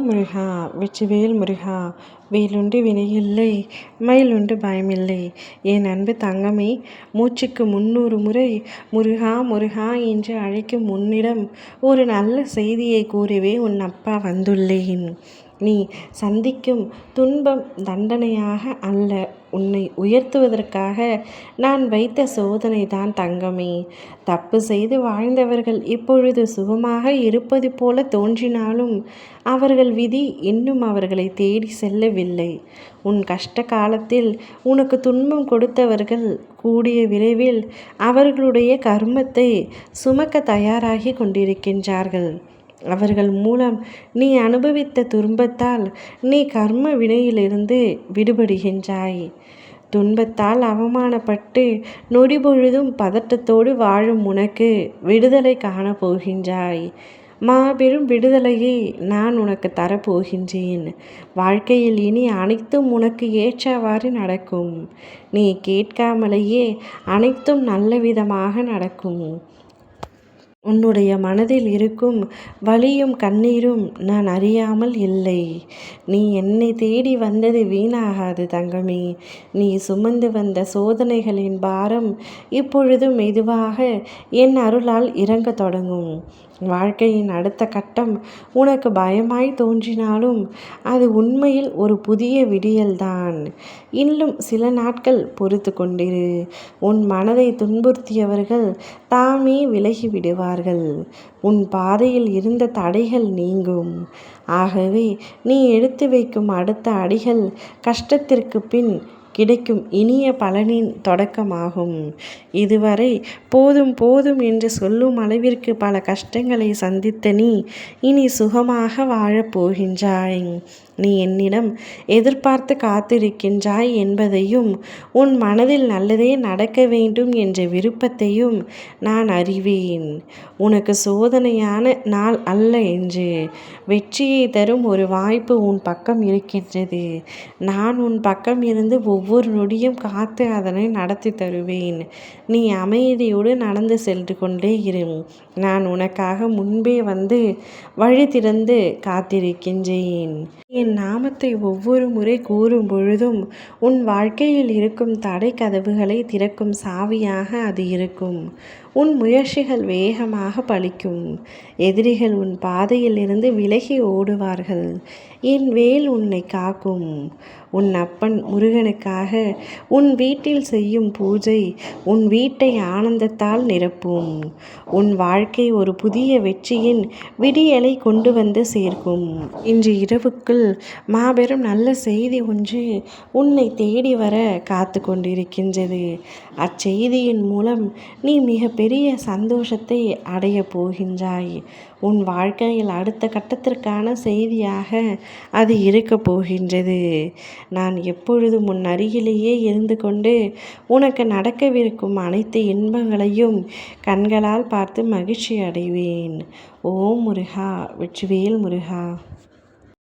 முருகா வெற்றிவேல் முருகா வேலுண்டு வினையில்லை மயிலுண்டு பயமில்லை. என் அன்பு தங்கமே, மூச்சுக்கு 300 முறை முருகா முருகா என்று அழைக்கும் உன்னிடம் ஒரு நல்ல செய்தியை கூறவே உன் அப்பா வந்துள்ளேன். நீ சந்திக்கும் துன்பம் தண்டனையாக அல்ல, உன்னை உயர்த்துவதற்காக நான் வைத்த சோதனைதான் தங்கமே. தப்பு செய்து வாழ்ந்தவர்கள் இப்பொழுது சுகமாக இருப்பது போல தோன்றினாலும் அவர்கள் விதி இன்னும் அவர்களை தேடி செல்லவில்லை. உன் கஷ்ட காலத்தில் உனக்கு துன்பம் கொடுத்தவர்கள் கூடிய விரைவில் அவர்களுடைய கர்மத்தை சுமக்க தயாராகி கொண்டிருக்கின்றார்கள். அவர்கள் மூலம் நீ அனுபவித்த துன்பத்தால் நீ கர்ம வினையிலிருந்து விடுபடுகின்றாய். துன்பத்தால் அவமானப்பட்டு நொடிபொழுதும் பதட்டத்தோடு வாழும் உனக்கு விடுதலை காணப்போகின்றாய். மாபெரும் விடுதலையை நான் உனக்கு தரப்போகின்றேன். வாழ்க்கையில் இனி அனைத்தும் உனக்கு ஏற்றவாறு நடக்கும். நீ கேட்காமலேயே அனைத்தும் நல்ல விதமாக நடக்கும். உன்னுடைய மனதில் இருக்கும் வலியும் கண்ணீரும் நான் அறியாமல் இல்லை. நீ என்னை தேடி வந்தது வீணாகாது தங்கமே. நீ சுமந்து வந்த சோதனைகளின் பாரம் இப்பொழுது மெதுவாக என் அருளால் இறங்கத் தொடங்கும். வாழ்க்கையின் அடுத்த கட்டம் உனக்கு பயமாய் தோன்றினாலும் அது உண்மையில் ஒரு புதிய விடியல்தான். இன்னும் சில நாட்கள் பொறுத்து கொண்டிரு. உன் மனதை துன்புறுத்தியவர்கள் தாமே விலகி விடுவார்கள். உன் பாதையில் இருந்த தடைகள் நீங்கும். ஆகவே நீ எடுத்து வைக்கும் அடுத்த அடிகள் கஷ்டத்திற்கு பின் கிடைக்கும் இனிய பலனின் தொடக்கமாகும். இதுவரை போதும் போதும் என்று சொல்லும் அளவிற்கு பல கஷ்டங்களை சந்தித்த நீ இனி சுகமாக வாழப் போகின்றாய். நீ என்னிடம் எதிர்பார்த்து காத்திருக்கின்றாய் என்பதையும் உன் மனதில் நல்லதே நடக்க வேண்டும் என்ற விருப்பத்தையும் நான் அறிவேன். உனக்கு சோதனையான நாள் அல்ல என்று வெற்றியை தரும் ஒரு வாய்ப்பு உன் பக்கம் இருக்கின்றது. நான் உன் பக்கம் இருந்து ஒவ்வொரு நொடியும் காத்து அதனை நடத்தி தருவேன். நீ அமைதியோடு நடந்து சென்று கொண்டே இரு. நான் உனக்காக முன்பே வந்து வழி திறந்து காத்திருக்கின்றேன். என் நாமத்தை ஒவ்வொரு முறை கூறும் பொழுதும் உன் வாழ்க்கையில் இருக்கும் தடை கதவுகளை திறக்கும் சாவியாக அது இருக்கும். உன் முயற்சிகள் வேகமாக பலிக்கும். எதிரிகள் உன் பாதையில் இருந்து விலகி ஓடுவார்கள். என் வேல் உன்னை காக்கும். உன் அப்பன் முருகனுக்காக உன் வீட்டில் செய்யும் பூஜை உன் வீட்டை ஆனந்தத்தால் நிரப்பும். உன் வாழ்க்கை ஒரு புதிய வெற்றியின் விடியலை கொண்டு வந்து சேர்க்கும். இன்று இரவுக்குள் மாபெரும் நல்ல செய்தி ஒன்று உன்னை தேடி வர காத்து கொண்டிருக்கின்றது. அச்செய்தியின் மூலம் நீ மிகப்பெரிய சந்தோஷத்தை அடைய போகின்றாய். உன் வாழ்க்கையில் அடுத்த கட்டத்திற்கான செய்தியாக அது இருக்க போகின்றது. நான் எப்பொழுதும் உன் அருகிலேயே இருந்து கொண்டு உனக்கு நடக்கவிருக்கும் அனைத்து இன்பங்களையும் கண்களால் பார்த்து மகிழ்ச்சி அடைவேன். ஓம் முருகா வெற்றிவேல் முருகா.